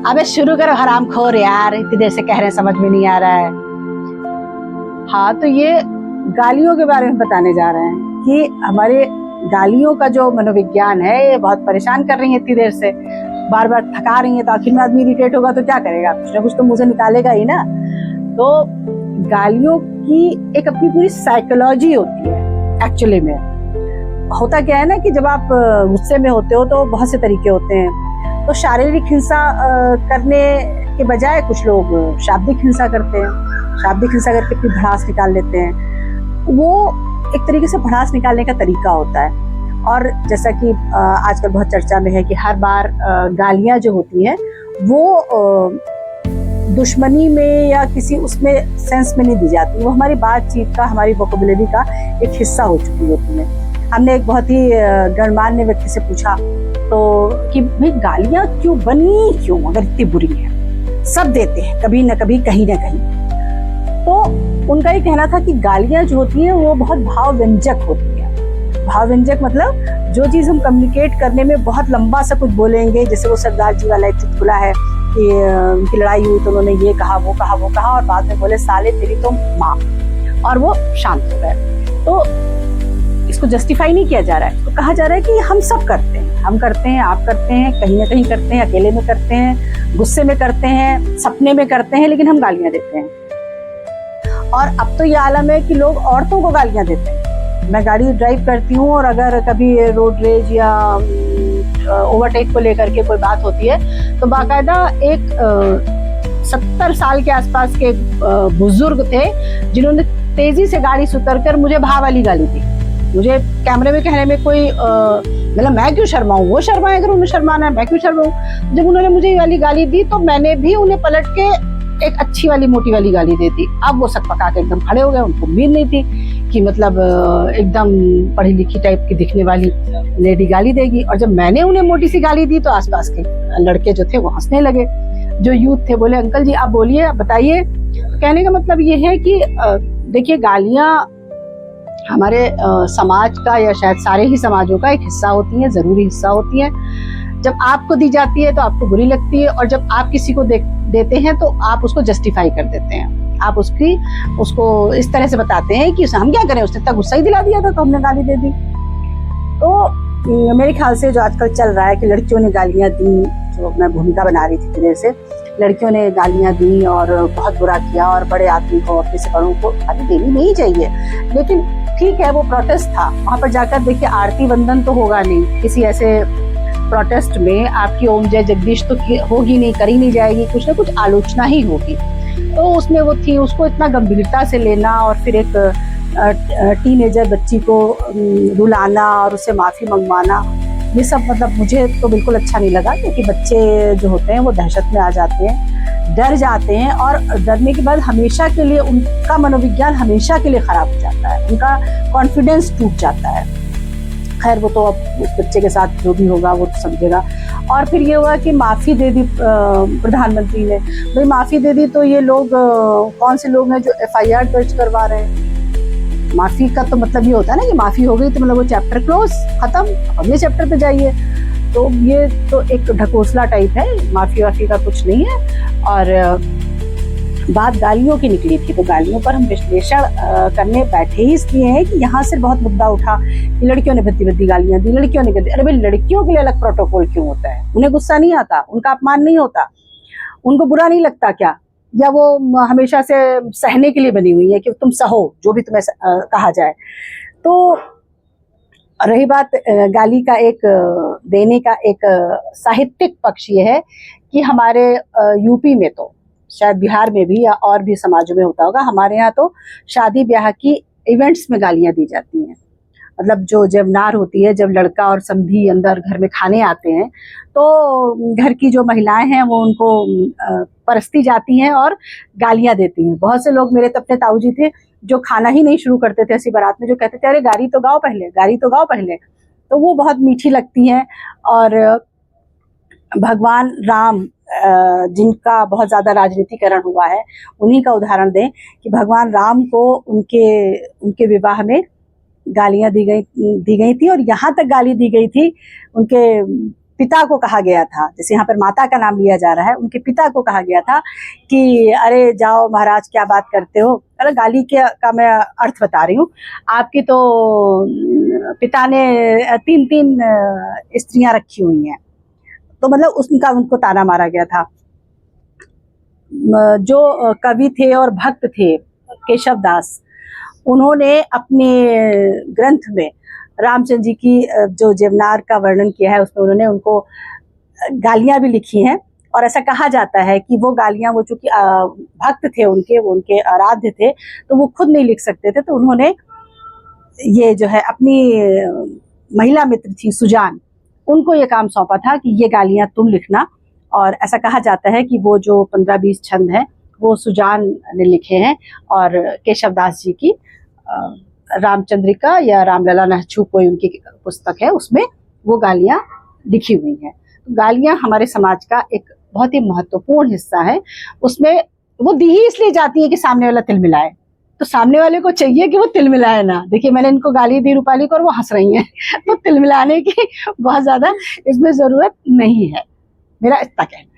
अबे शुरू करो हरामखोर यार, इतनी देर से कह रहे हैं समझ में नहीं आ रहा है। हाँ, तो ये गालियों के बारे में बताने जा रहे हैं कि हमारे गालियों का जो मनोविज्ञान है ये बहुत परेशान कर रही है इतनी देर से, बार बार थका रही है। तो आखिर में आदमी इरिटेट होगा तो क्या करेगा, कुछ ना कुछ तो मुंह से निकालेगा ही ना। तो गालियों की एक अपनी पूरी साइकोलॉजी होती है। एक्चुअली में होता क्या है ना कि जब आप गुस्से में होते हो तो बहुत से तरीके होते हैं। तो शारीरिक हिंसा करने के बजाय कुछ लोग शाब्दिक हिंसा करते हैं। शाब्दिक हिंसा करके अपनी भड़ास निकाल लेते हैं। वो एक तरीके से भड़ास निकालने का तरीका होता है। और जैसा कि आजकल बहुत चर्चा में है कि हर बार गालियां जो होती हैं वो दुश्मनी में या किसी उसमें सेंस में नहीं दी जाती, वो हमारी बातचीत का, हमारी वोकैबुलरी का एक हिस्सा हो चुकी होती है। हमने एक बहुत ही गणमान्य व्यक्ति से पूछा तो कि भाई गालियां क्यों बनी, क्यों अगर इतनी बुरी है, सब देते हैं कभी न कभी, कहीं ना कहीं। तो उनका ये कहना था कि गालियां जो होती हैं वो बहुत भाव व्यंजक होती हैं। भाव व्यंजक मतलब जो चीज हम कम्युनिकेट करने में बहुत लंबा सा कुछ बोलेंगे, जैसे वो सरदार जी वाला एक चुटकुला है कि उनकी लड़ाई हुई तो उन्होंने ये कहा वो कहा वो कहा और बाद में बोले साले तेरी तो माँ, और वो शांत हो गए। तो इसको जस्टिफाई नहीं किया जा रहा है, इसको कहा जा रहा है कि हम सब करते हैं, हम करते हैं, आप करते हैं, कहीं ना कहीं करते हैं, अकेले में करते हैं, गुस्से में करते हैं, सपने में करते हैं, लेकिन हम गालियां देते हैं। और अब तो ये आलम है कि लोग औरतों को गालियां देते हैं। मैं गाड़ी ड्राइव करती हूँ और अगर कभी रोड रेज या ओवरटेक को लेकर के कोई बात होती है तो बाकायदा एक 70 साल के आसपास के बुजुर्ग थे जिन्होंने तेजी से गाड़ी से उतरकर मुझे भा वाली गाली दी। मुझे कैमरे में कहने में कोई मतलब मैं क्यों शर्माऊं, वो शर्माए, अगर उन्हें शर्माना है मैं क्यों शर्माऊं। जब उन्होंने मुझे ये वाली गाली दी तो मैंने भी उन्हें पलट के एक अच्छी वाली मोटी वाली गाली दे दी। अब वो सब पका के एकदम खड़े हो गए, उनको उम्मीद नहीं थी कि मतलब एकदम पढ़ी लिखी टाइप की दिखने वाली लेडी गाली देगी। और जब मैंने उन्हें मोटी सी गाली दी तो आसपास के लड़के जो थे वो हंसने लगे, जो यूथ थे। बोले अंकल जी आप बोलिए, आप बताइए। कहने का मतलब ये है कि देखिए गालियां हमारे समाज का या शायद सारे ही समाजों का एक हिस्सा होती है, जरूरी हिस्सा होती है। जब आपको दी जाती है तो आपको बुरी लगती है, और जब आप किसी को देते हैं तो आप उसको जस्टिफाई कर देते हैं। आप उसको इस तरह से बताते हैं कि हम क्या करें, उसने इतना गुस्सा ही दिला दिया था तो हमने गाली दे दी। तो मेरे ख्याल से जो आजकल चल रहा है कि लड़कियों ने गालियां दी, जो मैं भूमिका बना रही थी तरह से, लड़कियों ने गालियां दी और बहुत बुरा किया और बड़े आदमी को, अपने से बड़ों को गाली देनी नहीं चाहिए। लेकिन ठीक है, वो प्रोटेस्ट था, वहां पर जाकर देखिए आरती वंदन तो होगा नहीं, किसी ऐसे प्रोटेस्ट में आपकी ओम जय जगदीश तो होगी नहीं, करी नहीं जाएगी, कुछ ना कुछ आलोचना ही होगी। तो उसमें वो थी, उसको इतना गंभीरता से लेना और फिर एक टीनेजर बच्ची को रुलाना और उससे माफी मंगवाना, ये सब मतलब मुझे तो बिल्कुल अच्छा नहीं लगा। क्योंकि बच्चे जो होते हैं वो दहशत में आ जाते हैं, डर जाते हैं, और डरने के बाद हमेशा के लिए उनका मनोविज्ञान हमेशा के लिए खराब हो जाता है, उनका कॉन्फिडेंस टूट जाता है। खैर वो तो अब उस बच्चे के साथ जो भी होगा वो तो समझेगा। और फिर ये हुआ कि माफ़ी दे दी प्रधानमंत्री ने। भाई माफ़ी दे दी तो ये लोग कौन से लोग हैं जो FIR दर्ज करवा रहे हैं? माफ़ी का तो मतलब ये होता है ना कि माफ़ी हो गई तो मतलब वो चैप्टर क्लोज, खत्म, अगले चैप्टर पे जाइए। तो ये तो एक ढकोसला टाइप है, माफ़ी वाफ़ी का कुछ नहीं है। और बात गालियों की निकली थी, तो गालियों पर हम विश्लेषण करने बैठे ही इसलिए हैं कि यहाँ से बहुत मुद्दा उठा कि लड़कियों ने भद्दी भद्दी गालियां दी, लड़कियों ने दी। अरे भाई लड़कियों के लिए अलग प्रोटोकॉल क्यों होता है? उन्हें गुस्सा नहीं आता, उनका अपमान नहीं होता, उनको बुरा नहीं लगता क्या? या वो हमेशा से सहने के लिए बनी हुई है कि तुम सहो जो भी तुम्हें कहा जाए? तो रही बात गाली का एक देने का एक साहित्यिक पक्ष ये है कि हमारे यूपी में तो, शायद बिहार में भी या और भी समाजों में होता होगा, हमारे यहाँ तो शादी ब्याह की इवेंट्स में गालियां दी जाती हैं। मतलब जो जब नार होती है, जब लड़का और समधी अंदर घर में खाने आते हैं तो घर की जो महिलाएं हैं वो उनको परस्ती जाती हैं और गालियां देती हैं। बहुत से लोग, मेरे तो अपने ताऊ जी थे जो खाना ही नहीं शुरू करते थे ऐसी बारात में, जो कहते थे अरे गाली तो गाओ पहले, गाली तो गाओ पहले। तो वो बहुत मीठी लगती हैं। और भगवान राम जिनका बहुत ज्यादा राजनीतिकरण हुआ है, उन्हीं का उदाहरण दें कि भगवान राम को उनके विवाह में गालियां दी गई थी, और यहाँ तक गाली दी गई थी उनके पिता को कहा गया था, जैसे यहाँ पर माता का नाम लिया जा रहा है, उनके पिता को कहा गया था कि अरे जाओ महाराज क्या बात करते हो। अरे गाली का मैं अर्थ बता रही हूँ। आपकी तो पिता ने 3 स्त्रियां रखी हुई हैं, तो मतलब उसका उनको ताना मारा गया था। जो कवि थे और भक्त थे केशव दास, उन्होंने अपने ग्रंथ में रामचंद्र जी की जो जीवनार का वर्णन किया है उसमें उन्होंने उनको गालियां भी लिखी हैं। और ऐसा कहा जाता है कि वो गालियां, वो चूंकि भक्त थे उनके, वो उनके आराध्य थे, तो वो खुद नहीं लिख सकते थे, तो उन्होंने ये जो है अपनी महिला मित्र थी सुजान, उनको ये काम सौंपा था कि ये गालियां तुम लिखना। और ऐसा कहा जाता है कि वो जो 15-20 छंद हैं वो सुजान ने लिखे हैं, और केशव दास जी की रामचंद्रिका या रामलला नहछू कोई उनकी पुस्तक है, उसमें वो गालियां लिखी हुई हैं। तो गालियां हमारे समाज का एक बहुत ही महत्वपूर्ण हिस्सा है। उसमें वो दी ही इसलिए जाती है कि सामने वाला तिल मिलाए, तो सामने वाले को चाहिए कि वो तिल मिलाए ना। देखिए मैंने इनको गाली दी रूपाली को और वो हंस रही हैं तो तिल मिलाने की बहुत ज्यादा इसमें जरूरत नहीं है, मेरा इतना कहना।